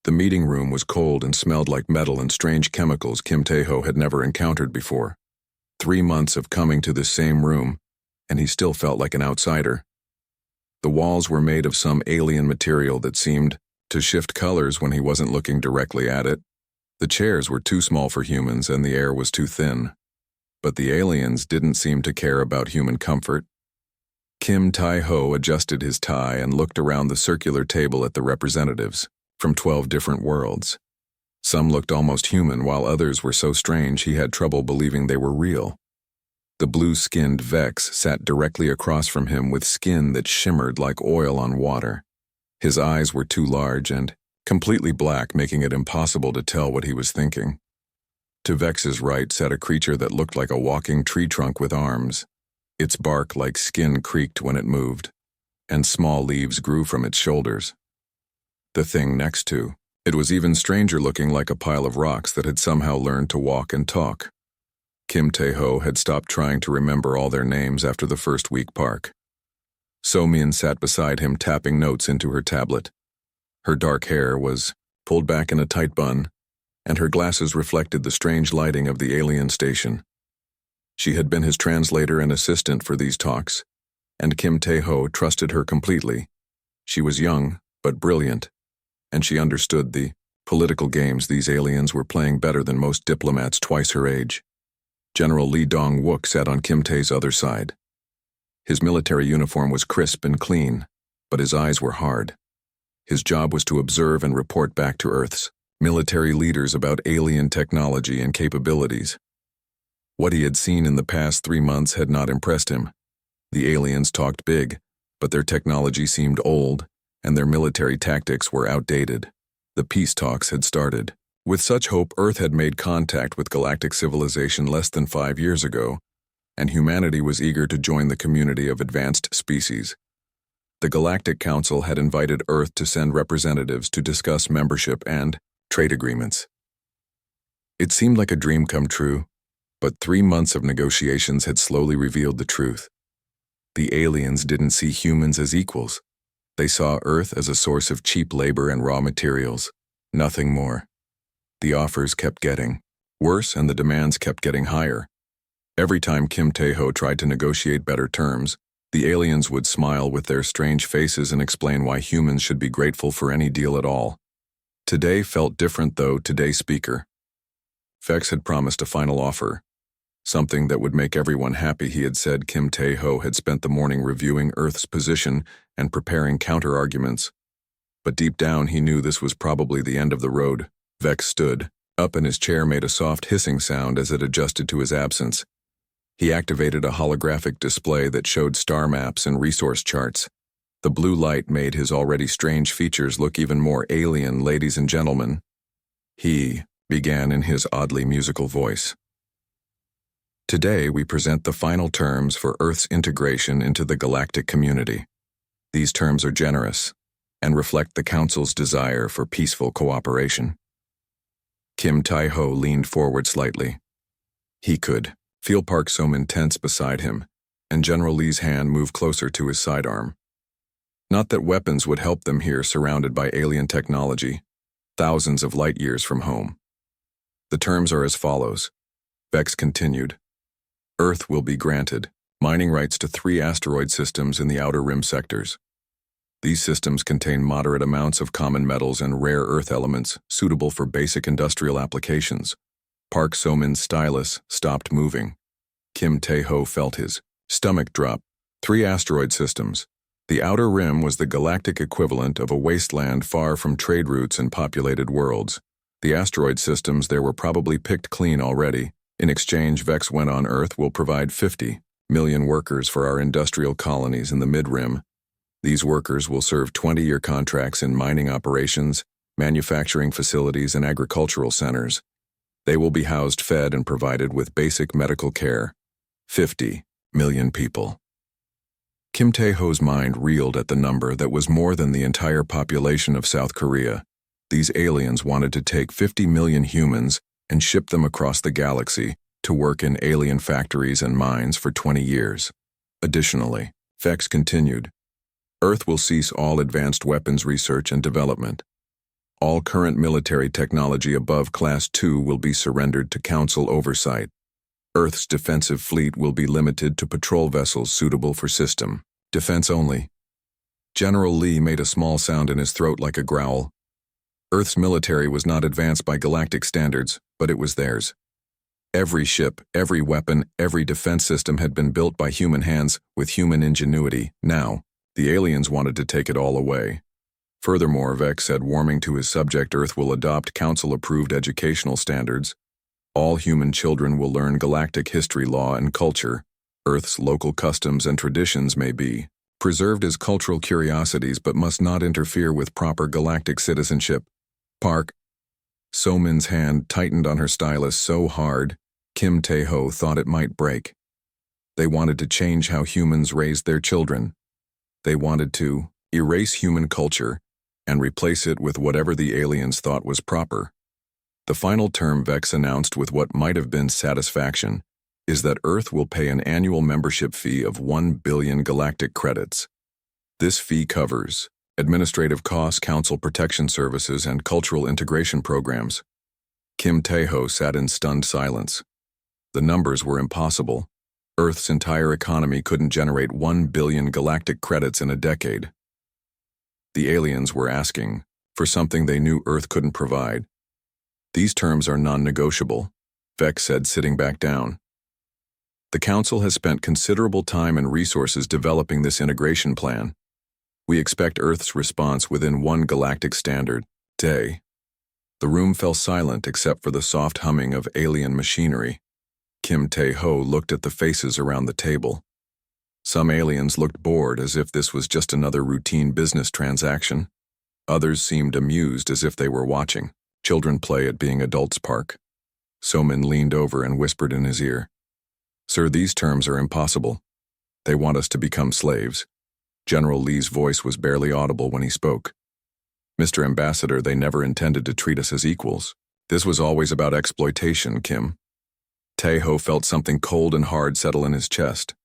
The meeting room was cold and smelled like metal and strange chemicals Kim Tae-ho had never encountered before. 3 months of coming to this same room, and he still felt like an outsider. The walls were made of some alien material that seemed to shift colors when he wasn't looking directly at it. The chairs were too small for humans and the air was too thin. But the aliens didn't seem to care about human comfort. Kim Tae-ho adjusted his tie and looked around the circular table at the representatives from 12 different worlds. Some looked almost human, while others were so strange he had trouble believing they were real. The blue-skinned Vex sat directly across from him with skin that shimmered like oil on water. His eyes were too large and completely black, making it impossible to tell what he was thinking. To Vex's right sat a creature that looked like a walking tree trunk with arms. Its bark like skin creaked when it moved, and small leaves grew from its shoulders. The thing next to it was even stranger looking, like a pile of rocks that had somehow learned to walk and talk. Kim Tae-ho had stopped trying to remember all their names after the first week park. So-min sat beside him, tapping notes into her tablet. Her dark hair was pulled back in a tight bun, and her glasses reflected the strange lighting of the alien station. She had been his translator and assistant for these talks, and Kim Tae-ho trusted her completely. She was young, but brilliant, and she understood the political games these aliens were playing better than most diplomats twice her age. General Lee Dong-wook sat on Kim Tae's other side. His military uniform was crisp and clean, but his eyes were hard. His job was to observe and report back to Earth's military leaders about alien technology and capabilities. What he had seen in the past 3 months had not impressed him. The aliens talked big, but their technology seemed old, and their military tactics were outdated. The peace talks had started. With such hope, Earth had made contact with galactic civilization less than 5 years ago, and humanity was eager to join the community of advanced species. The Galactic Council had invited Earth to send representatives to discuss membership and trade agreements. It seemed like a dream come true, but 3 months of negotiations had slowly revealed the truth. The aliens didn't see humans as equals. They saw Earth as a source of cheap labor and raw materials, nothing more. The offers kept getting worse and the demands kept getting higher. Every time Kim Tae-ho tried to negotiate better terms, the aliens would smile with their strange faces and explain why humans should be grateful for any deal at all. Today felt different though. Today's speaker, Vex, had promised a final offer, something that would make everyone happy. He had said Kim Tae-ho had spent the morning reviewing Earth's position and preparing counter-arguments. But deep down he knew this was probably the end of the road. Vex stood up and his chair made a soft hissing sound as it adjusted to his absence. He activated a holographic display that showed star maps and resource charts. The blue light made his already strange features look even more alien. Ladies and gentlemen, he began in his oddly musical voice. Today we present the final terms for Earth's integration into the galactic community. These terms are generous and reflect the Council's desire for peaceful cooperation. Kim Tae-ho leaned forward slightly. He could feel Park So-min tense beside him, and General Lee's hand moved closer to his sidearm. Not that weapons would help them here, surrounded by alien technology, thousands of light years from home. The terms are as follows. Vex continued. Earth will be granted mining rights to 3 asteroid systems in the Outer Rim sectors. These systems contain moderate amounts of common metals and rare earth elements suitable for basic industrial applications. Park So-min's stylus stopped moving. Kim Tae-ho felt his stomach drop. 3 asteroid systems. The Outer Rim was the galactic equivalent of a wasteland far from trade routes and populated worlds. The asteroid systems there were probably picked clean already. In exchange, Vex went on Earth will provide 50 million workers for our industrial colonies in the Mid-Rim. These workers will serve 20-year contracts in mining operations, manufacturing facilities, and agricultural centers. They will be housed, fed, and provided with basic medical care. 50 million people. Kim Tae-ho's mind reeled at the number that was more than the entire population of South Korea. These aliens wanted to take 50 million humans and ship them across the galaxy to work in alien factories and mines for 20 years. Additionally, Vex continued, Earth will cease all advanced weapons research and development. All current military technology above Class 2 will be surrendered to Council oversight. Earth's defensive fleet will be limited to patrol vessels suitable for system defense only. General Lee made a small sound in his throat like a growl. Earth's military was not advanced by galactic standards, but it was theirs. Every ship, every weapon, every defense system had been built by human hands with human ingenuity. Now, the aliens wanted to take it all away. Furthermore, Vex said, warming to his subject, Earth will adopt Council-approved educational standards. All human children will learn galactic history, law, and culture. Earth's local customs and traditions may be preserved as cultural curiosities but must not interfere with proper galactic citizenship. Park. So-Min's hand tightened on her stylus so hard, Kim Tae-ho thought it might break. They wanted to change how humans raised their children. They wanted to erase human culture and replace it with whatever the aliens thought was proper. The final term Vex announced with what might have been satisfaction is that Earth will pay an annual membership fee of 1 billion galactic credits. This fee covers administrative costs, council protection services, and cultural integration programs. Kim Tae-ho sat in stunned silence. The numbers were impossible. Earth's entire economy couldn't generate 1 billion galactic credits in a decade. The aliens were asking for something they knew Earth couldn't provide. These terms are non-negotiable, Vex said, sitting back down. The Council has spent considerable time and resources developing this integration plan. We expect Earth's response within 1 galactic standard day. The room fell silent except for the soft humming of alien machinery. Kim Tae-ho looked at the faces around the table. Some aliens looked bored, as if this was just another routine business transaction. Others seemed amused, as if they were watching children play at being adults' park. So-Min leaned over and whispered in his ear, "Sir, these terms are impossible. They want us to become slaves." General Lee's voice was barely audible when he spoke. "Mr. Ambassador, they never intended to treat us as equals. This was always about exploitation, Kim." Tae-ho felt something cold and hard settle in his chest.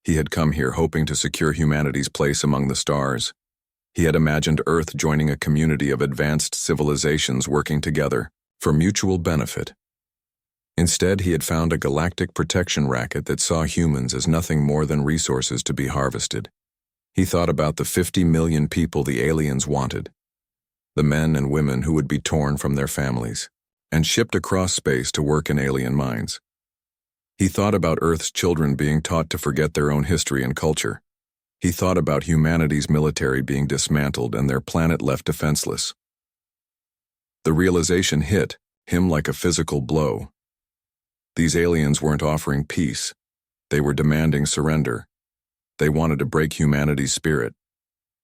He had come here hoping to secure humanity's place among the stars. He had imagined Earth joining a community of advanced civilizations working together for mutual benefit. Instead, he had found a galactic protection racket that saw humans as nothing more than resources to be harvested. He thought about the 50 million people the aliens wanted, the men and women who would be torn from their families and shipped across space to work in alien mines. He thought about Earth's children being taught to forget their own history and culture. He thought about humanity's military being dismantled and their planet left defenseless. The realization hit him like a physical blow. These aliens weren't offering peace. They were demanding surrender. They wanted to break humanity's spirit,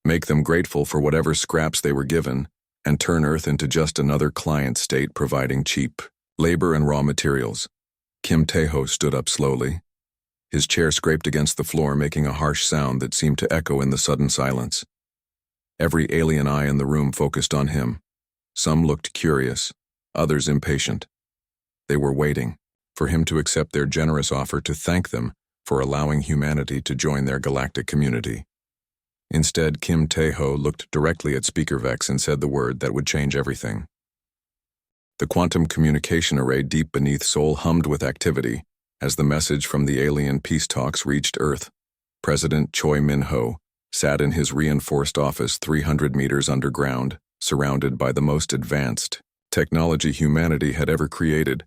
make them grateful for whatever scraps they were given, and turn Earth into just another client state providing cheap labor and raw materials. Kim Tae-ho stood up slowly. His chair scraped against the floor, making a harsh sound that seemed to echo in the sudden silence. Every alien eye in the room focused on him. Some looked curious, others impatient. They were waiting for him to accept their generous offer to thank them for allowing humanity to join their galactic community. Instead, Kim Tae-ho looked directly at Speaker Vex and said the word that would change everything. The quantum communication array deep beneath Seoul hummed with activity as the message from the alien peace talks reached Earth. President Choi Min-ho sat in his reinforced office 300 meters underground, surrounded by the most advanced technology humanity had ever created.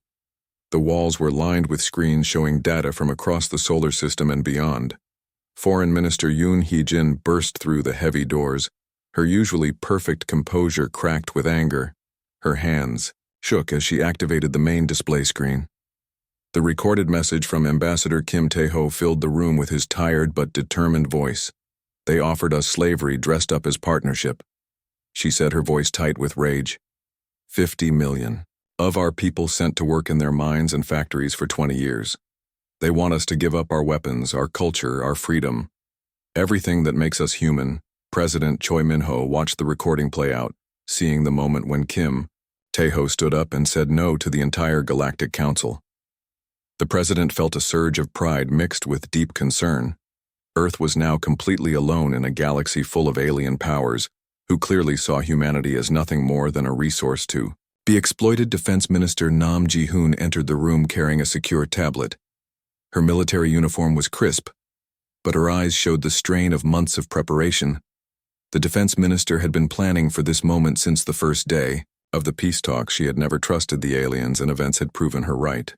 The walls were lined with screens showing data from across the solar system and beyond. Foreign Minister Yoon Hee-jin burst through the heavy doors, her usually perfect composure cracked with anger. Her hands shook as she activated the main display screen. The recorded message from Ambassador Kim Tae-ho filled the room with his tired but determined voice. "They offered us slavery dressed up as partnership," she said, her voice tight with rage. 50 million of our people sent to work in their mines and factories for 20 years. They want us to give up our weapons, our culture, our freedom. Everything that makes us human. President Choi Min-ho watched the recording play out, seeing the moment when Kim Tae-ho stood up and said no to the entire Galactic Council. The president felt a surge of pride mixed with deep concern. Earth was now completely alone in a galaxy full of alien powers, who clearly saw humanity as nothing more than a resource to be exploited. Defense Minister Nam Ji-hoon entered the room carrying a secure tablet. Her military uniform was crisp, but her eyes showed the strain of months of preparation. The defense minister had been planning for this moment since the first day of the peace talks. She had never trusted the aliens, and events had proven her right.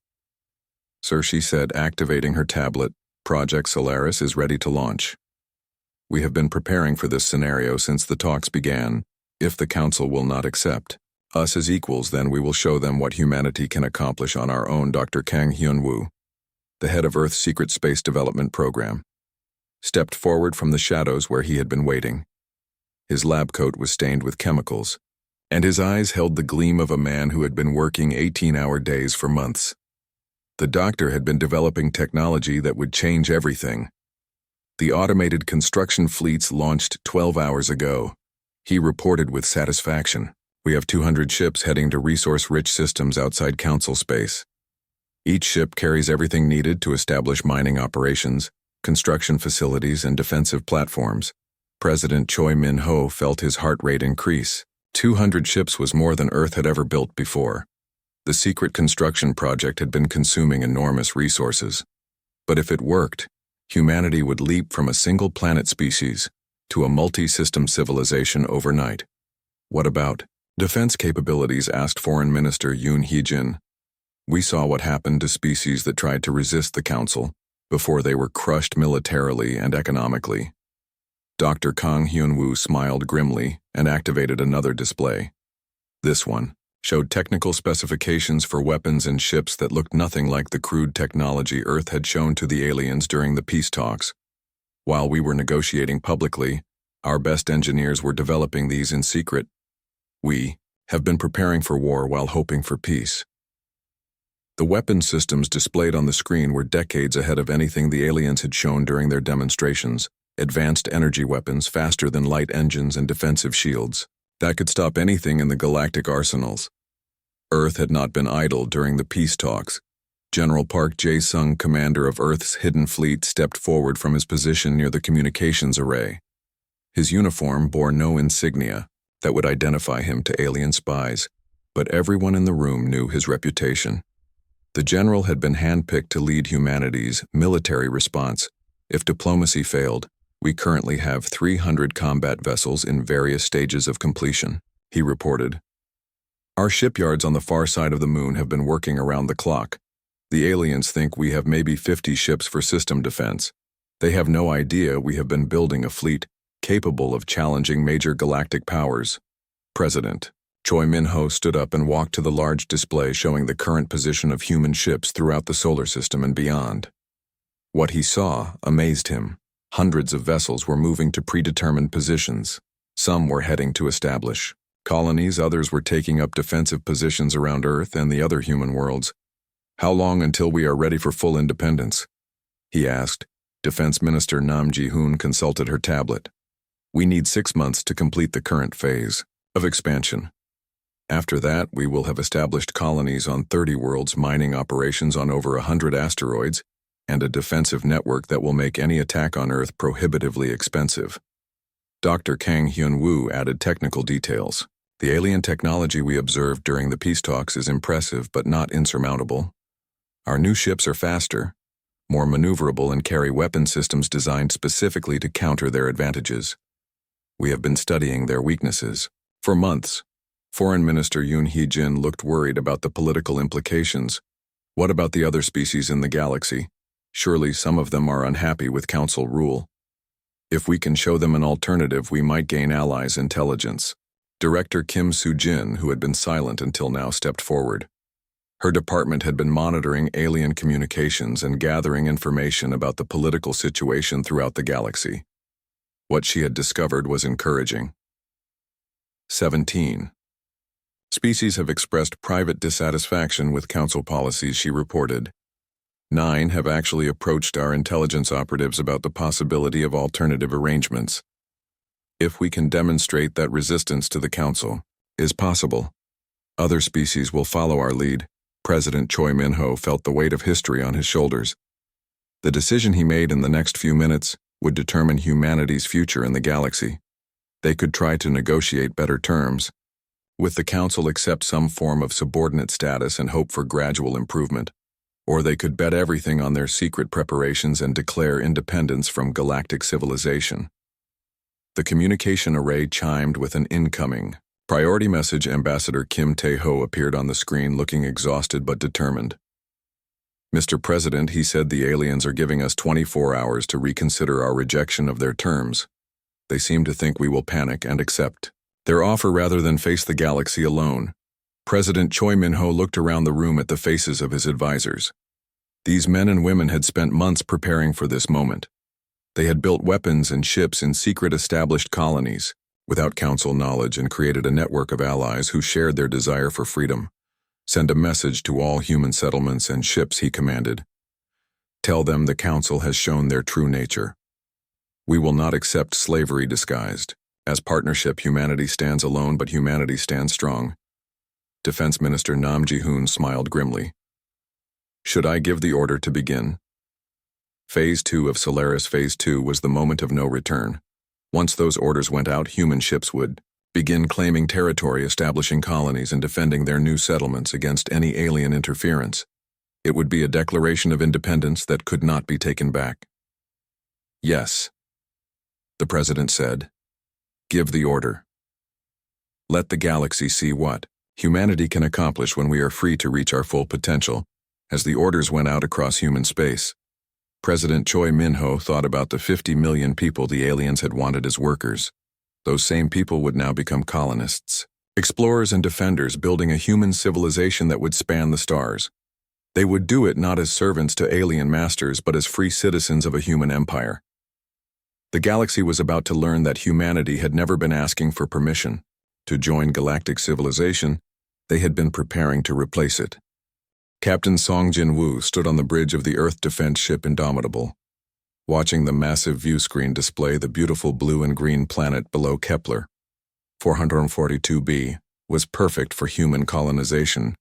"Sir," she said, activating her tablet, "Project Solaris is ready to launch. We have been preparing for this scenario since the talks began. If the Council will not accept us as equals, then we will show them what humanity can accomplish on our own." Dr. Kang Hyun-woo, the head of Earth's Secret Space Development Program, stepped forward from the shadows where he had been waiting. His lab coat was stained with chemicals, and his eyes held the gleam of a man who had been working 18-hour days for months. The doctor had been developing technology that would change everything. The automated construction fleets launched 12 hours ago. He reported with satisfaction. "We have 200 ships heading to resource-rich systems outside Council space. Each ship carries everything needed to establish mining operations, construction facilities, and defensive platforms." President Choi Min-ho felt his heart rate increase. 200 ships was more than Earth had ever built before. The secret construction project had been consuming enormous resources. But if it worked, humanity would leap from a single planet species to a multi-system civilization overnight. "What about defense capabilities?" asked Foreign Minister Yoon Hee-jin. "We saw what happened to species that tried to resist the Council before they were crushed militarily and economically." Dr. Kang Hyun-woo smiled grimly and activated another display. This one showed technical specifications for weapons and ships that looked nothing like the crude technology Earth had shown to the aliens during the peace talks. While we were negotiating publicly, our best engineers were developing these in secret. We have been preparing for war while hoping for peace. The weapon systems displayed on the screen were decades ahead of anything the aliens had shown during their demonstrations. Advanced energy weapons faster than light engines and defensive shields that could stop anything in the galactic arsenals. Earth had not been idle during the peace talks. General Park Jae-sung, commander of Earth's hidden fleet, stepped forward from his position near the communications array. His uniform bore no insignia that would identify him to alien spies, but everyone in the room knew his reputation. The general had been handpicked to lead humanity's military response. If diplomacy failed, we currently have 300 combat vessels in various stages of completion, he reported. Our shipyards on the far side of the moon have been working around the clock. The aliens think we have maybe 50 ships for system defense. They have no idea we have been building a fleet capable of challenging major galactic powers. President Choi Min-ho stood up and walked to the large display showing the current position of human ships throughout the solar system and beyond. What he saw amazed him. Hundreds of vessels were moving to predetermined positions. Some were heading to establish colonies, others were taking up defensive positions around Earth and the other human worlds. "How long until we are ready for full independence?" he asked. Defense Minister Nam Ji-hoon consulted her tablet. "We need 6 months to complete the current phase of expansion. After that, we will have established colonies on 30 worlds, mining operations on over 100 asteroids, and a defensive network that will make any attack on Earth prohibitively expensive." Dr. Kang Hyun-woo added technical details. "The alien technology we observed during the peace talks is impressive but not insurmountable. Our new ships are faster, more maneuverable, and carry weapon systems designed specifically to counter their advantages. We have been studying their weaknesses for months." Foreign Minister Yoon Hee-jin looked worried about the political implications. "What about the other species in the galaxy? Surely some of them are unhappy with Council rule. If we can show them an alternative, we might gain allies' intelligence." Director Kim Soo-jin, who had been silent until now, stepped forward. Her department had been monitoring alien communications and gathering information about the political situation throughout the galaxy. What she had discovered was encouraging. 17. Species have expressed private dissatisfaction with Council policies, she reported. 9 have actually approached our intelligence operatives about the possibility of alternative arrangements. If we can demonstrate that resistance to the Council is possible, other species will follow our lead. President Choi Min-ho felt the weight of history on his shoulders. The decision he made in the next few minutes would determine humanity's future in the galaxy. They could try to negotiate better terms, with the Council accept some form of subordinate status and hope for gradual improvement, or they could bet everything on their secret preparations and declare independence from galactic civilization. The communication array chimed with an incoming priority message. Ambassador Kim Tae-ho appeared on the screen looking exhausted but determined. "Mr. President," he said, "the aliens are giving us 24 hours to reconsider our rejection of their terms. They seem to think we will panic and accept their offer rather than face the galaxy alone." President Choi Min-ho looked around the room at the faces of his advisors. These men and women had spent months preparing for this moment. They had built weapons and ships in secret established colonies, without Council knowledge, and created a network of allies who shared their desire for freedom. "Send a message to all human settlements and ships," he commanded. "Tell them the Council has shown their true nature. We will not accept slavery disguised. As partnership, humanity stands alone, but humanity stands strong." Defense Minister Nam Ji-hoon smiled grimly. "Should I give the order to begin?" Phase 2 of Solaris Phase 2 was the moment of no return. Once those orders went out, human ships would begin claiming territory, establishing colonies, and defending their new settlements against any alien interference. It would be a declaration of independence that could not be taken back. "Yes," the President said. "Give the order. Let the galaxy see what humanity can accomplish when we are free to reach our full potential." As the orders went out across human space, President Choi Min-ho thought about the 50 million people the aliens had wanted as workers. Those same people would now become colonists, explorers and defenders, building a human civilization that would span the stars. They would do it not as servants to alien masters, but as free citizens of a human empire. The galaxy was about to learn that humanity had never been asking for permission to join galactic civilization. They had been preparing to replace it. Captain Song Jin-woo stood on the bridge of the Earth defense ship Indomitable, watching the massive view screen display the beautiful blue and green planet below. Kepler 442b was perfect for human colonization,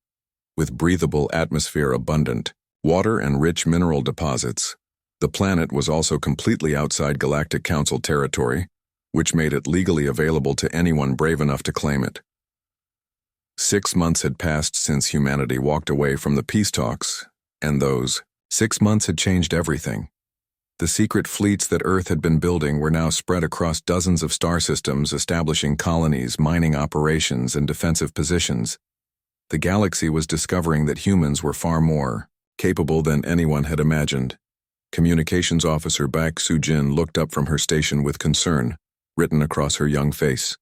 with breathable atmosphere, abundant water, and rich mineral deposits. The planet was also completely outside Galactic Council territory, which made it legally available to anyone brave enough to claim it. 6 months had passed since humanity walked away from the peace talks, and those 6 months had changed everything. The secret fleets that Earth had been building were now spread across dozens of star systems, establishing colonies, mining operations, and defensive positions. The galaxy was discovering that humans were far more capable than anyone had imagined. Communications Officer Bak Soo-jin looked up from her station with concern written across her young face.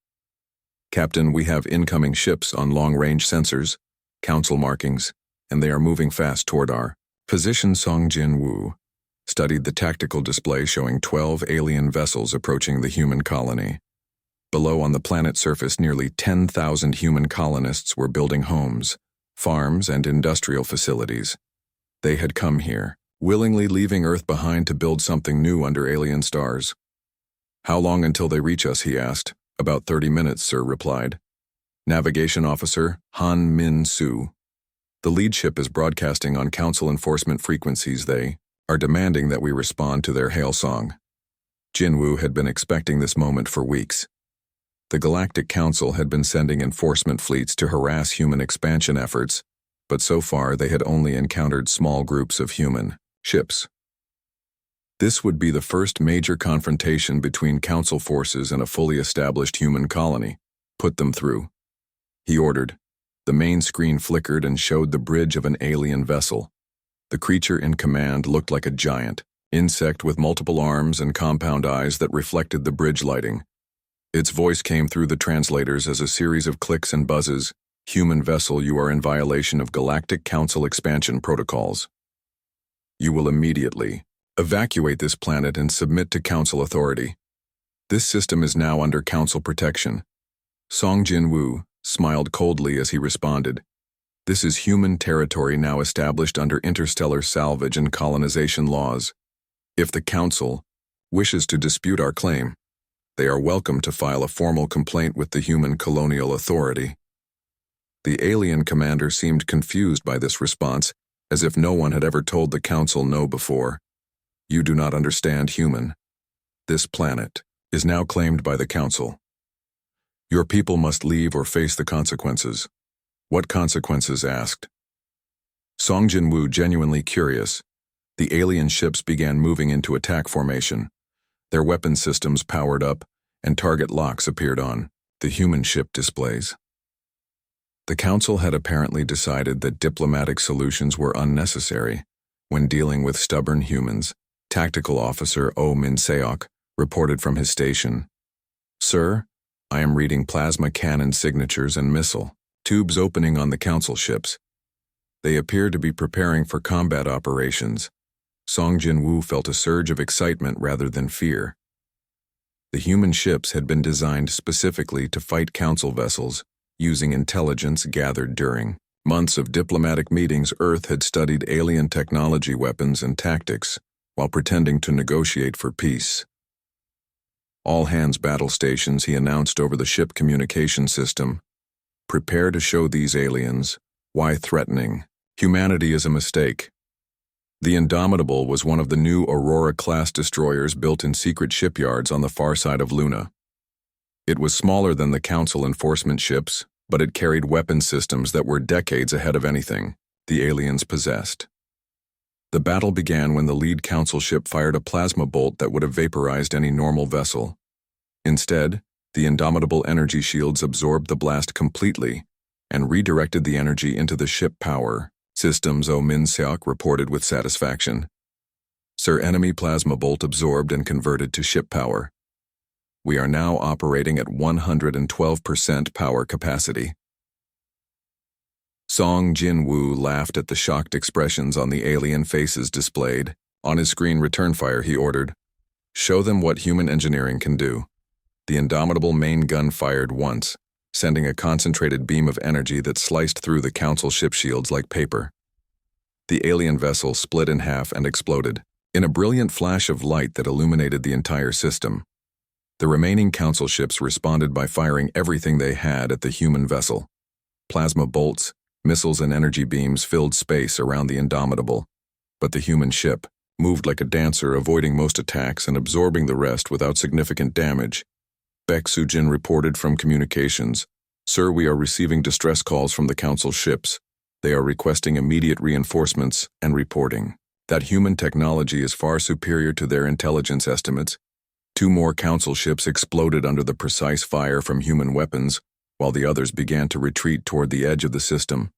"Captain, we have incoming ships on long-range sensors, Council markings, and they are moving fast toward our position." Song Jin-woo studied the tactical display showing 12 alien vessels approaching the human colony. Below on the planet's surface, nearly 10,000 human colonists were building homes, farms, and industrial facilities. They had come here, willingly leaving Earth behind to build something new under alien stars. "How long until they reach us?" he asked. "About 30 minutes, sir," replied Navigation Officer Han Min-soo. "The lead ship is broadcasting on Council enforcement frequencies. They are demanding that we respond to their hail song." Jin-woo had been expecting this moment for weeks. The Galactic Council had been sending enforcement fleets to harass human expansion efforts, but so far they had only encountered small groups of human ships. This would be the first major confrontation between Council forces and a fully established human colony. "Put them through," he ordered. The main screen flickered and showed the bridge of an alien vessel. The creature in command looked like a giant insect with multiple arms and compound eyes that reflected the bridge lighting. Its voice came through the translators as a series of clicks and buzzes. "Human vessel, you are in violation of Galactic Council expansion protocols. You will immediately evacuate this planet and submit to Council authority. This system is now under Council protection." Song Jin-woo smiled coldly as he responded. "This is human territory now established under interstellar salvage and colonization laws. If the Council wishes to dispute our claim, they are welcome to file a formal complaint with the Human Colonial Authority." The alien commander seemed confused by this response, as if no one had ever told the Council no before. "You do not understand, human. This planet is now claimed by the Council. Your people must leave or face the consequences. What consequences? Asked Song Jin-woo, genuinely curious. The alien ships began moving into attack formation. Their weapon systems powered up, and target locks appeared on the human ship displays. The council had apparently decided that diplomatic solutions were unnecessary when dealing with stubborn humans. Tactical Officer Oh Min-seok reported from his station. Sir, I am reading plasma cannon signatures and missile tubes opening on the council ships. They appear to be preparing for combat operations. Song Jin-woo felt a surge of excitement rather than fear. The human ships had been designed specifically to fight council vessels, using intelligence gathered during months of diplomatic meetings. Earth had studied alien technology, weapons, and tactics while pretending to negotiate for peace. All hands battle stations, he announced over the ship communication system. Prepare to show these aliens why threatening humanity is a mistake. The Indomitable was one of the new Aurora-class destroyers built in secret shipyards on the far side of Luna. It was smaller than the Council enforcement ships, but it carried weapon systems that were decades ahead of anything the aliens possessed. The battle began when the lead Council ship fired a plasma bolt that would have vaporized any normal vessel. Instead, the Indomitable energy shields absorbed the blast completely and redirected the energy into the ship power systems. Oh Min-seok reported with satisfaction. Sir, enemy plasma bolt absorbed and converted to ship power. We are now operating at 112% power capacity. Song Jin-woo laughed at the shocked expressions on the alien faces displayed. On his screen return fire, he ordered, show them what human engineering can do. The Indomitable main gun fired once, sending a concentrated beam of energy that sliced through the council ship shields like paper. The alien vessel split in half and exploded, in a brilliant flash of light that illuminated the entire system. The remaining council ships responded by firing everything they had at the human vessel. Plasma bolts, missiles, and energy beams filled space around the Indomitable, but the human ship moved like a dancer, avoiding most attacks and absorbing the rest without significant damage. Baek Soo-jin reported from communications. Sir, we are receiving distress calls from the council ships. They are requesting immediate reinforcements and reporting that human technology is far superior to their intelligence estimates. 2 more council ships exploded under the precise fire from human weapons, while the others began to retreat toward the edge of the system.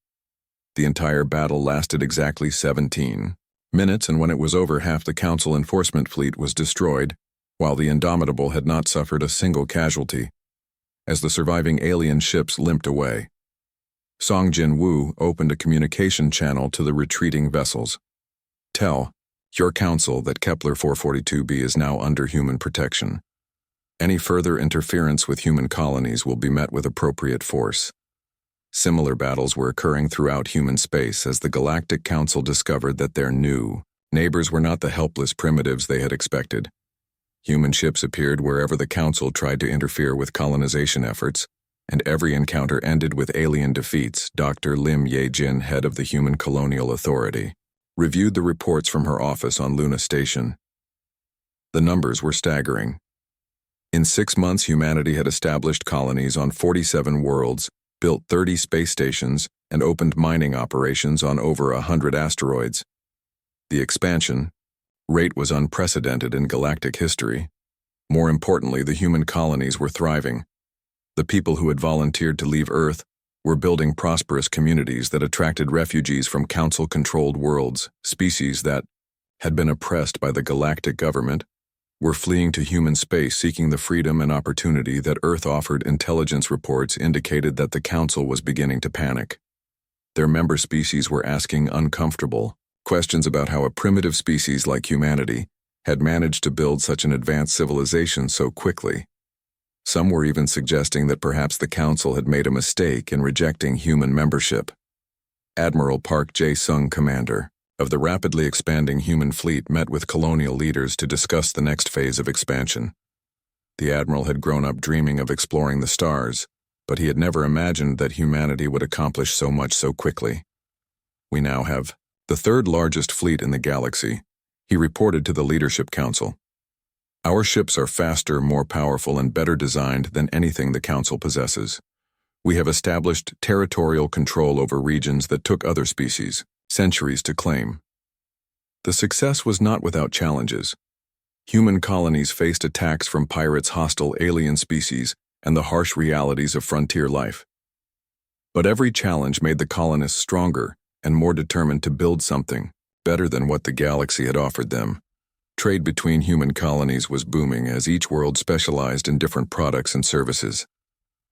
The entire battle lasted exactly 17 minutes, and when it was over, half the council enforcement fleet was destroyed, while the Indomitable had not suffered a single casualty. As the surviving alien ships limped away, Song Jin-woo opened a communication channel to the retreating vessels. Tell your council that Kepler 442b is now under human protection. Any further interference with human colonies will be met with appropriate force. Similar battles were occurring throughout human space as the Galactic Council discovered that their new neighbors were not the helpless primitives they had expected. Human ships appeared wherever the Council tried to interfere with colonization efforts, and every encounter ended with alien defeats. Dr. Lim Ye-jin, head of the Human Colonial Authority, reviewed the reports from her office on Luna Station. The numbers were staggering. In 6 months, humanity had established colonies on 47 worlds, built 30 space stations, and opened mining operations on over 100 asteroids. The expansion rate was unprecedented in galactic history. More importantly, the human colonies were thriving. The people who had volunteered to leave Earth were building prosperous communities that attracted refugees from council-controlled worlds. Species that had been oppressed by the galactic government were fleeing to human space, seeking the freedom and opportunity that Earth offered. Intelligence reports indicated that the Council was beginning to panic. Their member species were asking uncomfortable questions about how a primitive species like humanity had managed to build such an advanced civilization so quickly. Some were even suggesting that perhaps the Council had made a mistake in rejecting human membership. Admiral Park Jae-sung, commander of the rapidly expanding human fleet, met with colonial leaders to discuss the next phase of expansion. The admiral had grown up dreaming of exploring the stars, but he had never imagined that humanity would accomplish so much so quickly. We now have the 3rd largest fleet in the galaxy, he reported to the Leadership Council. Our ships are faster, more powerful, and better designed than anything the Council possesses. We have established territorial control over regions that took other species centuries to claim. The success was not without challenges. Human colonies faced attacks from pirates, hostile alien species, and the harsh realities of frontier life. But every challenge made the colonists stronger and more determined to build something better than what the galaxy had offered them. Trade between human colonies was booming as each world specialized in different products and services.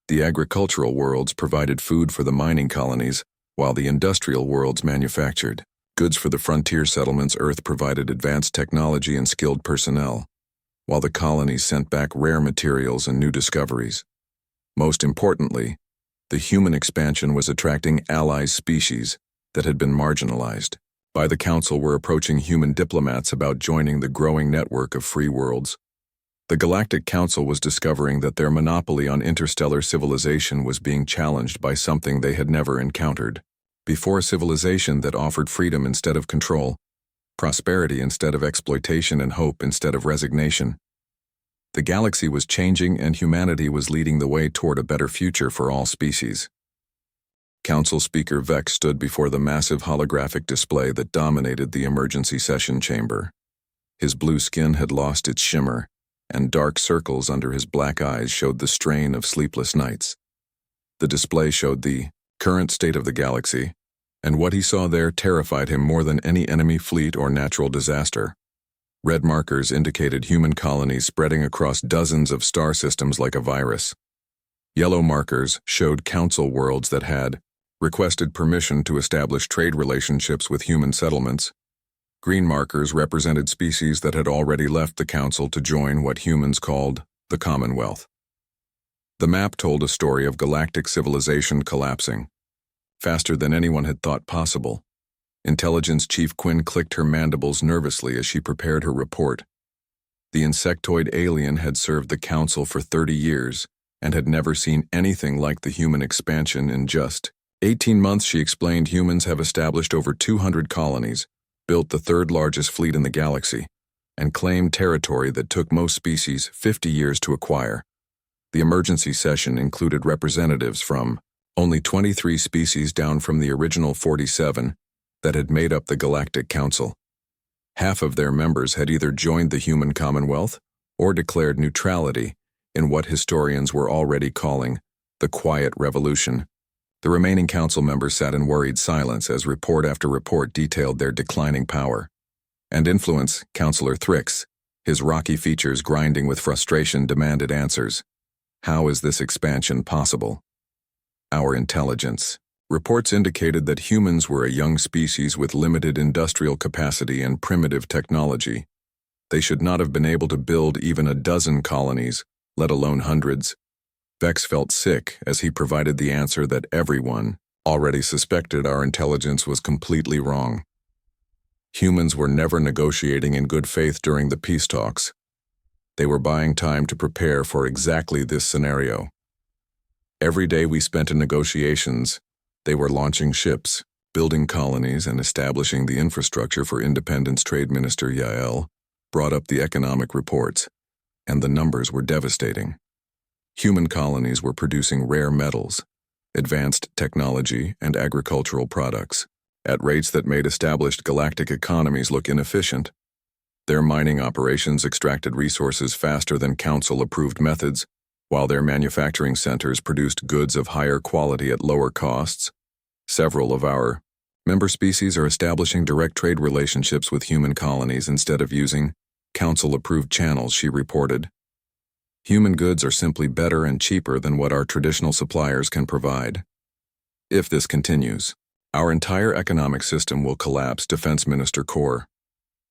The agricultural worlds provided food for the mining colonies, while the industrial worlds manufactured goods for the frontier settlements. Earth provided advanced technology and skilled personnel, while the colonies sent back rare materials and new discoveries. Most importantly, the human expansion was attracting ally species that had been marginalized. By the Council were approaching human diplomats about joining the growing network of free worlds. The Galactic Council was discovering that their monopoly on interstellar civilization was being challenged by something they had never encountered before: a civilization that offered freedom instead of control, prosperity instead of exploitation, and hope instead of resignation. The galaxy was changing, and humanity was leading the way toward a better future for all species. Council Speaker Vex stood before the massive holographic display that dominated the emergency session chamber. His blue skin had lost its shimmer, and dark circles under his black eyes showed the strain of sleepless nights. The display showed the current state of the galaxy, and what he saw there terrified him more than any enemy fleet or natural disaster. Red markers indicated human colonies spreading across dozens of star systems like a virus. Yellow markers showed Council worlds that had requested permission to establish trade relationships with human settlements. Green markers represented species that had already left the Council to join what humans called the Commonwealth. The map told a story of galactic civilization collapsing faster than anyone had thought possible. Intelligence Chief Quinn clicked her mandibles nervously as she prepared her report. The insectoid alien had served the Council for 30 years and had never seen anything like the human expansion. In just 18 months, she explained, humans have established over 200 colonies, built the third largest fleet in the galaxy, and claimed territory that took most species 50 years to acquire. The emergency session included representatives from only 23 species, down from the original 47 that had made up the Galactic Council. Half of their members had either joined the human Commonwealth or declared neutrality in what historians were already calling the Quiet Revolution. The remaining Council members sat in worried silence as report after report detailed their declining power and influence. Councillor Thrix, his rocky features grinding with frustration, demanded answers. How is this expansion possible? Our intelligence. Reports indicated that humans were a young species with limited industrial capacity and primitive technology. They should not have been able to build even a dozen colonies, let alone hundreds. Vex felt sick as he provided the answer that everyone already suspected: our intelligence was completely wrong. Humans were never negotiating in good faith during the peace talks. They were buying time to prepare for exactly this scenario. Every day we spent in negotiations, they were launching ships, building colonies, and establishing the infrastructure for independence. Trade Minister Yael brought up the economic reports, and the numbers were devastating. Human colonies were producing rare metals, advanced technology, and agricultural products at rates that made established galactic economies look inefficient. Their mining operations extracted resources faster than Council-approved methods, while their manufacturing centers produced goods of higher quality at lower costs. Several of our member species are establishing direct trade relationships with human colonies instead of using Council-approved channels, she reported. Human goods are simply better and cheaper than what our traditional suppliers can provide. If this continues, our entire economic system will collapse. Defense Minister Kor,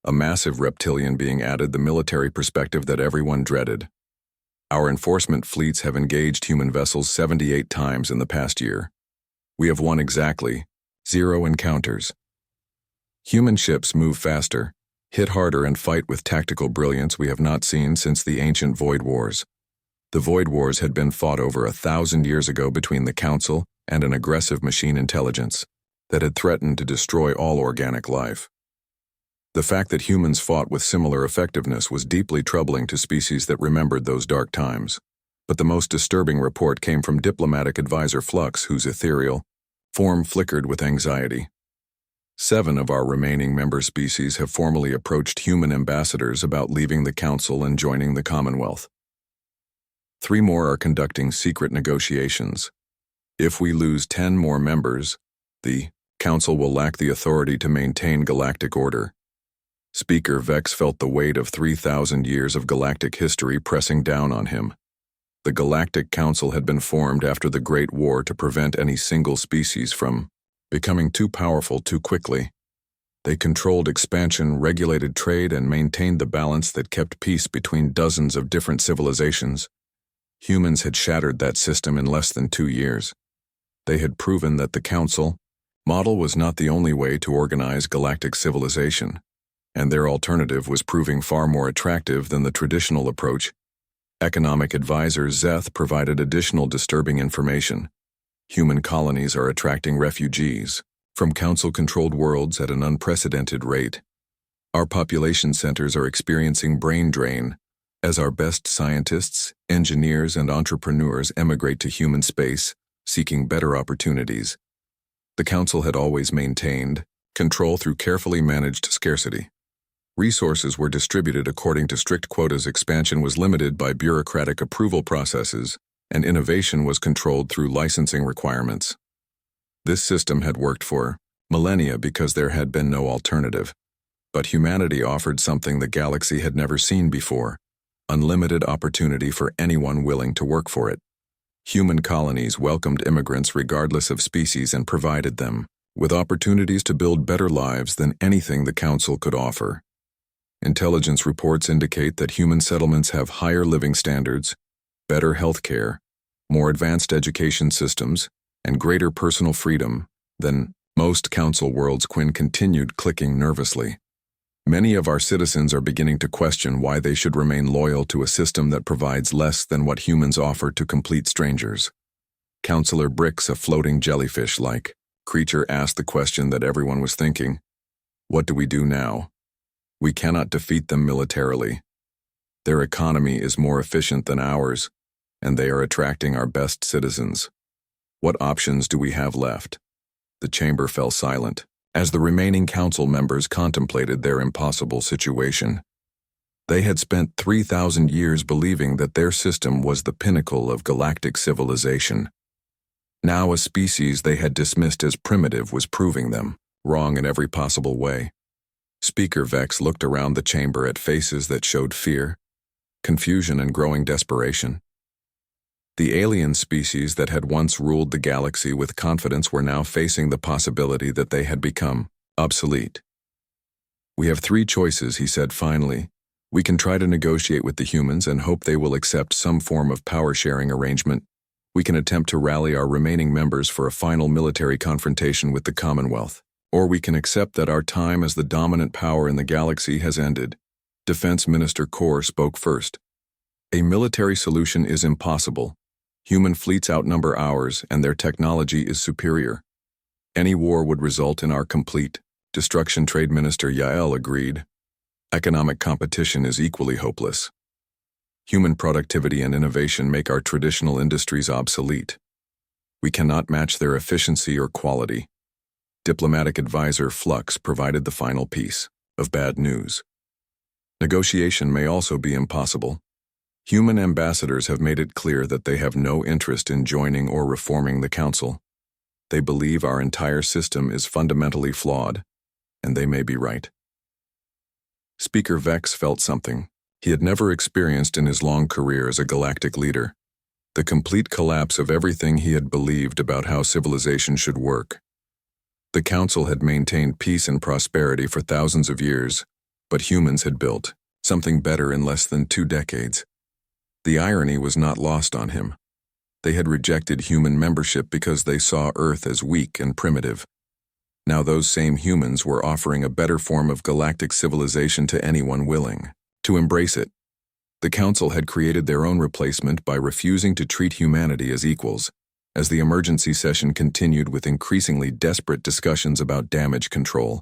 a massive reptilian being, added the military perspective that everyone dreaded. Our enforcement fleets have engaged human vessels 78 times in the past year. We have won exactly 0 encounters. Human ships move faster, hit harder, and fight with tactical brilliance we have not seen since the ancient Void Wars. The Void Wars had been fought over 1,000 years ago between the Council and an aggressive machine intelligence that had threatened to destroy all organic life. The fact that humans fought with similar effectiveness was deeply troubling to species that remembered those dark times. But the most disturbing report came from diplomatic advisor Flux, whose ethereal form flickered with anxiety. 7 of our remaining member species have formally approached human ambassadors about leaving the Council and joining the Commonwealth. 3 more are conducting secret negotiations. If we lose 10 more members, the Council will lack the authority to maintain galactic order. Speaker Vex felt the weight of 3,000 years of galactic history pressing down on him. The Galactic Council had been formed after the Great War to prevent any single species from becoming too powerful too quickly. They controlled expansion, regulated trade, and maintained the balance that kept peace between dozens of different civilizations. Humans had shattered that system in less than 2 years. They had proven that the Council model was not the only way to organize galactic civilization, and their alternative was proving far more attractive than the traditional approach. Economic advisor Zeth provided additional disturbing information. Human colonies are attracting refugees from Council-controlled worlds at an unprecedented rate. Our population centers are experiencing brain drain as our best scientists, engineers, and entrepreneurs emigrate to human space, seeking better opportunities. The Council had always maintained control through carefully managed scarcity. Resources were distributed according to strict quotas, expansion was limited by bureaucratic approval processes, and innovation was controlled through licensing requirements. This system had worked for millennia because there had been no alternative. But humanity offered something the galaxy had never seen before: unlimited opportunity for anyone willing to work for it. Human colonies welcomed immigrants regardless of species and provided them with opportunities to build better lives than anything the Council could offer. Intelligence reports indicate that human settlements have higher living standards, better health care, more advanced education systems, and greater personal freedom than most Council worlds. Quinn continued, clicking nervously. Many of our citizens are beginning to question why they should remain loyal to a system that provides less than what humans offer to complete strangers. Councillor Bricks, a floating jellyfish-like creature, asked the question that everyone was thinking. What do we do now? We cannot defeat them militarily. Their economy is more efficient than ours, and they are attracting our best citizens. What options do we have left? The chamber fell silent as the remaining Council members contemplated their impossible situation. They had spent 3,000 years believing that their system was the pinnacle of galactic civilization. Now a species they had dismissed as primitive was proving them wrong in every possible way. Speaker Vex looked around the chamber at faces that showed fear, confusion, and growing desperation. The alien species that had once ruled the galaxy with confidence were now facing the possibility that they had become obsolete. We have 3 choices, he said finally. We can try to negotiate with the humans and hope they will accept some form of power-sharing arrangement. We can attempt to rally our remaining members for a final military confrontation with the Commonwealth. Or we can accept that our time as the dominant power in the galaxy has ended. Defense Minister Kor spoke first. A military solution is impossible. Human fleets outnumber ours, and their technology is superior. Any war would result in our complete destruction. Trade Minister Yael agreed. Economic competition is equally hopeless. Human productivity and innovation make our traditional industries obsolete. We cannot match their efficiency or quality. Diplomatic advisor Flux provided the final piece of bad news. Negotiation may also be impossible. Human ambassadors have made it clear that they have no interest in joining or reforming the Council. They believe our entire system is fundamentally flawed, and they may be right. Speaker Vex felt something he had never experienced in his long career as a galactic leader: the complete collapse of everything he had believed about how civilization should work. The Council had maintained peace and prosperity for thousands of years, but humans had built something better in less than 2 decades. The irony was not lost on him. They had rejected human membership because they saw Earth as weak and primitive. Now those same humans were offering a better form of galactic civilization to anyone willing to embrace it. The Council had created their own replacement by refusing to treat humanity as equals. As the emergency session continued with increasingly desperate discussions about damage control,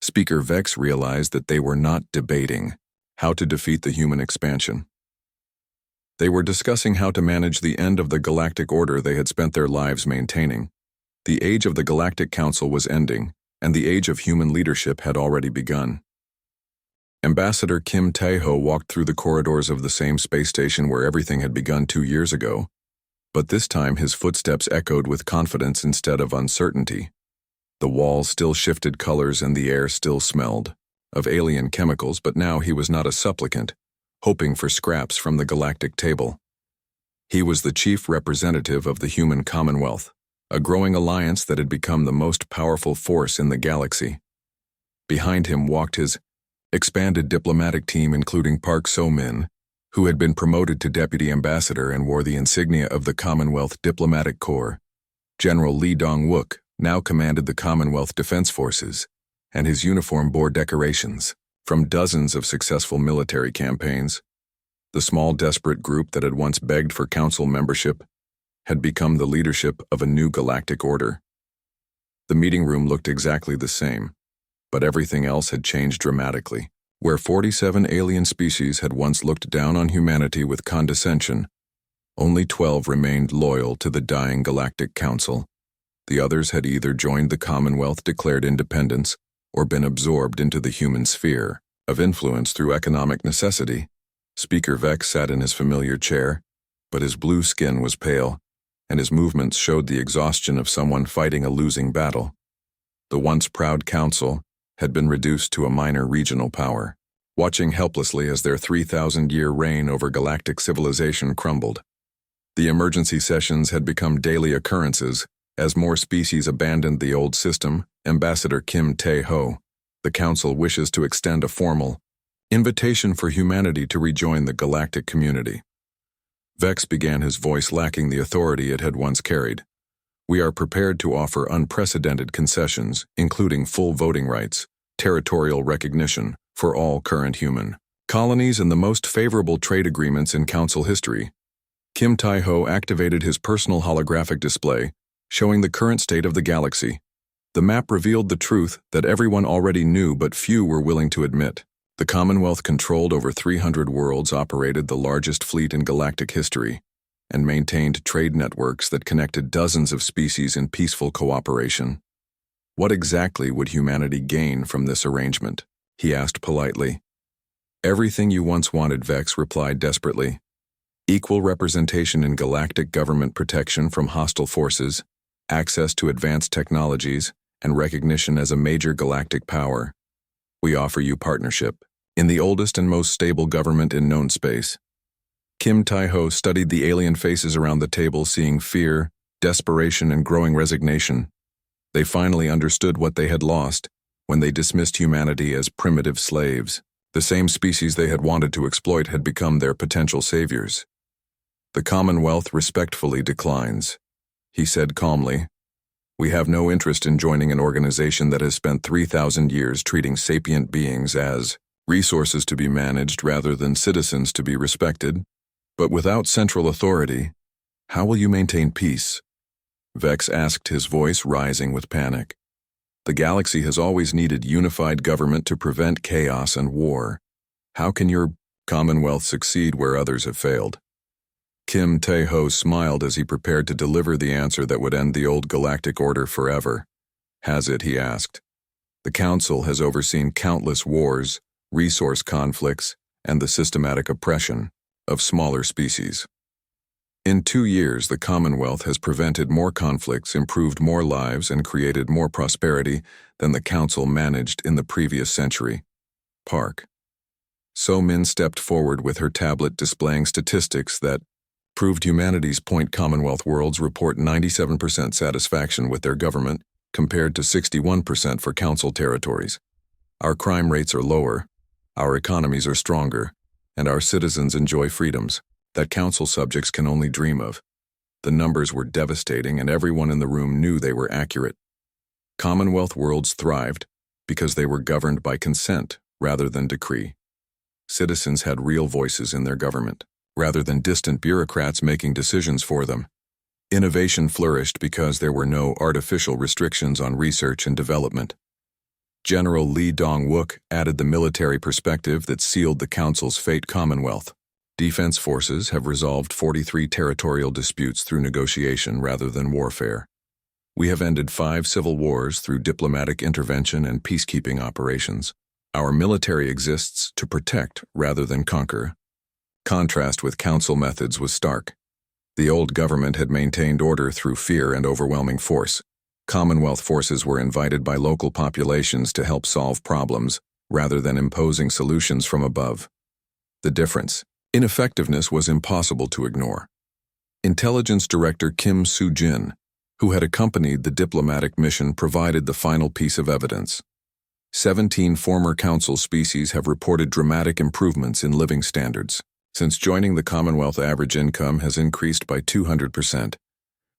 Speaker Vex realized that they were not debating how to defeat the human expansion. They were discussing how to manage the end of the galactic order they had spent their lives maintaining. The age of the Galactic Council was ending, and the age of human leadership had already begun. Ambassador Kim Tae-ho walked through the corridors of the same space station where everything had begun 2 years ago, but this time his footsteps echoed with confidence instead of uncertainty. The walls still shifted colors and the air still smelled of alien chemicals, but now he was not a supplicant, hoping for scraps from the galactic table. He was the chief representative of the human commonwealth, a growing alliance that had become the most powerful force in the galaxy. Behind him walked his expanded diplomatic team, including Park So-min, who had been promoted to deputy ambassador and wore the insignia of the Commonwealth Diplomatic Corps. General Lee Dong-wook now commanded the Commonwealth Defense Forces, and his uniform bore decorations from dozens of successful military campaigns. The small, desperate group that had once begged for council membership had become the leadership of a new galactic order. The meeting room looked exactly the same, but everything else had changed dramatically. Where 47 alien species had once looked down on humanity with condescension, only 12 remained loyal to the dying Galactic Council. The others had either joined the Commonwealth, declared independence, or been absorbed into the human sphere of influence through economic necessity. Speaker Vex sat in his familiar chair, but his blue skin was pale, and his movements showed the exhaustion of someone fighting a losing battle. The once proud council had been reduced to a minor regional power, watching helplessly as their 3,000-year reign over galactic civilization crumbled. The emergency sessions had become daily occurrences as more species abandoned the old system. Ambassador Kim Tae-ho, the council wishes to extend a formal invitation for humanity to rejoin the galactic community. Vex began, his voice lacking the authority it had once carried. We are prepared to offer unprecedented concessions, including full voting rights, territorial recognition for all current human colonies, and the most favorable trade agreements in council history. Kim Tae-ho activated his personal holographic display, showing the current state of the galaxy. The map revealed the truth that everyone already knew but few were willing to admit. The Commonwealth controlled over 300 worlds, operated the largest fleet in galactic history, and maintained trade networks that connected dozens of species in peaceful cooperation. What exactly would humanity gain from this arrangement? He asked politely. Everything you once wanted, Vex replied desperately. Equal representation in galactic government, protection from hostile forces, access to advanced technologies, and recognition as a major galactic power. We offer you partnership in the oldest and most stable government in known space. Kim Tae-ho studied the alien faces around the table, seeing fear, desperation, and growing resignation. They finally understood what they had lost when they dismissed humanity as primitive slaves. The same species they had wanted to exploit had become their potential saviors. The Commonwealth respectfully declines, he said calmly. We have no interest in joining an organization that has spent 3,000 years treating sapient beings as resources to be managed rather than citizens to be respected. But without central authority, how will you maintain peace? Vex asked, his voice rising with panic. The galaxy has always needed unified government to prevent chaos and war. How can your Commonwealth succeed where others have failed? Kim Tae-ho smiled as he prepared to deliver the answer that would end the old galactic order forever. Has it? He asked. The Council has overseen countless wars, resource conflicts, and the systematic oppression of smaller species. In 2 years, the Commonwealth has prevented more conflicts, improved more lives, and created more prosperity than the Council managed in the previous century. Park So-min stepped forward with her tablet displaying statistics that proved humanity's point. Commonwealth worlds report 97% satisfaction with their government, compared to 61% for Council territories. Our crime rates are lower, our economies are stronger, and our citizens enjoy freedoms that Council subjects can only dream of. The numbers were devastating, and everyone in the room knew they were accurate. Commonwealth worlds thrived because they were governed by consent rather than decree. Citizens had real voices in their government, rather than distant bureaucrats making decisions for them. Innovation flourished because there were no artificial restrictions on research and development. General Lee Dong-wook added the military perspective that sealed the Council's fate. Commonwealth. Defense forces have resolved 43 territorial disputes through negotiation rather than warfare. We have ended 5 civil wars through diplomatic intervention and peacekeeping operations. Our military exists to protect rather than conquer. Contrast with Council methods was stark. The old government had maintained order through fear and overwhelming force. Commonwealth forces were invited by local populations to help solve problems rather than imposing solutions from above. The difference: ineffectiveness was impossible to ignore. Intelligence Director Kim Soo-jin, who had accompanied the diplomatic mission, provided the final piece of evidence. 17 former Council species have reported dramatic improvements in living standards. Since joining the Commonwealth, average income has increased by 200%,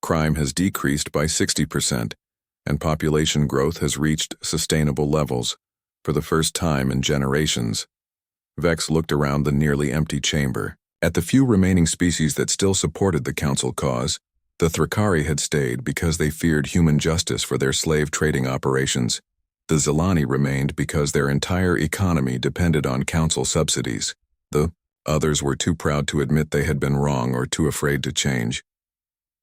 crime has decreased by 60%, and population growth has reached sustainable levels for the first time in generations. Vex looked around the nearly empty chamber. At the few remaining species that still supported the Council cause, the Thrakari had stayed because they feared human justice for their slave trading operations. The Zelani remained because their entire economy depended on Council subsidies. The others were too proud to admit they had been wrong or too afraid to change.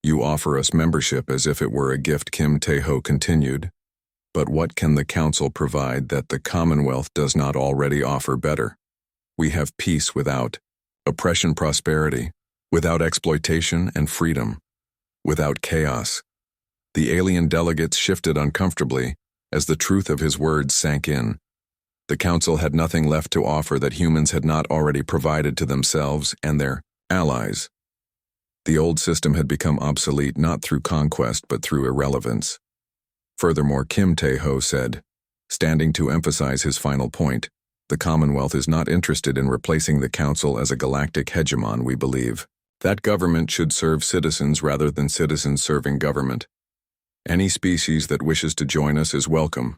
You offer us membership as if it were a gift, Kim Tae-ho continued. But what can the Council provide that the Commonwealth does not already offer better? We have peace without oppression, prosperity, without exploitation and freedom, without chaos. The alien delegates shifted uncomfortably as the truth of his words sank in. The Council had nothing left to offer that humans had not already provided to themselves and their allies. The old system had become obsolete not through conquest but through irrelevance. Furthermore, Kim Tae-ho said, standing to emphasize his final point, the Commonwealth is not interested in replacing the Council as a galactic hegemon. We believe that government should serve citizens rather than citizens serving government. Any species that wishes to join us is welcome,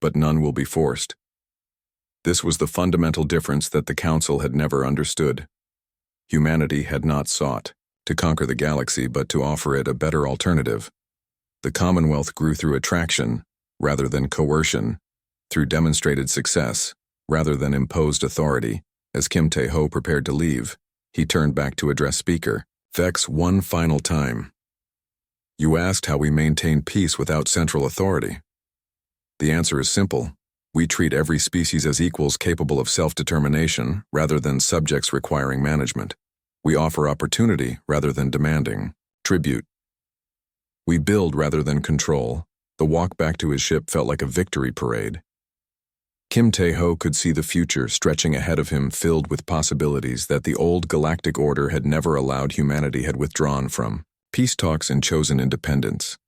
but none will be forced. This was the fundamental difference that the Council had never understood. Humanity had not sought to conquer the galaxy but to offer it a better alternative. The Commonwealth grew through attraction rather than coercion, through demonstrated success rather than imposed authority. As Kim Tae-ho prepared to leave, he turned back to address Speaker Vex one final time. You asked how we maintain peace without central authority. The answer is simple. We treat every species as equals capable of self-determination rather than subjects requiring management. We offer opportunity rather than demanding tribute. We build rather than control. The walk back to his ship felt like a victory parade. Kim Tae-ho could see the future stretching ahead of him, filled with possibilities that the old galactic order had never allowed. Humanity had withdrawn from peace talks and chosen independence.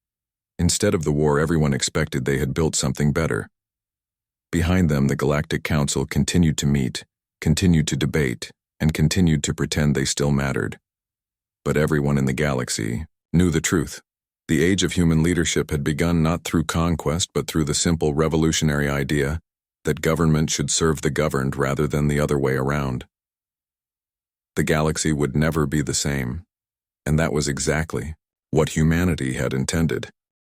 Instead of the war everyone expected, they had built something better. Behind them, the Galactic Council continued to meet, continued to debate, and continued to pretend they still mattered. But everyone in the galaxy knew the truth. The age of human leadership had begun not through conquest but through the simple revolutionary idea that government should serve the governed rather than the other way around. The galaxy would never be the same, and that was exactly what humanity had intended.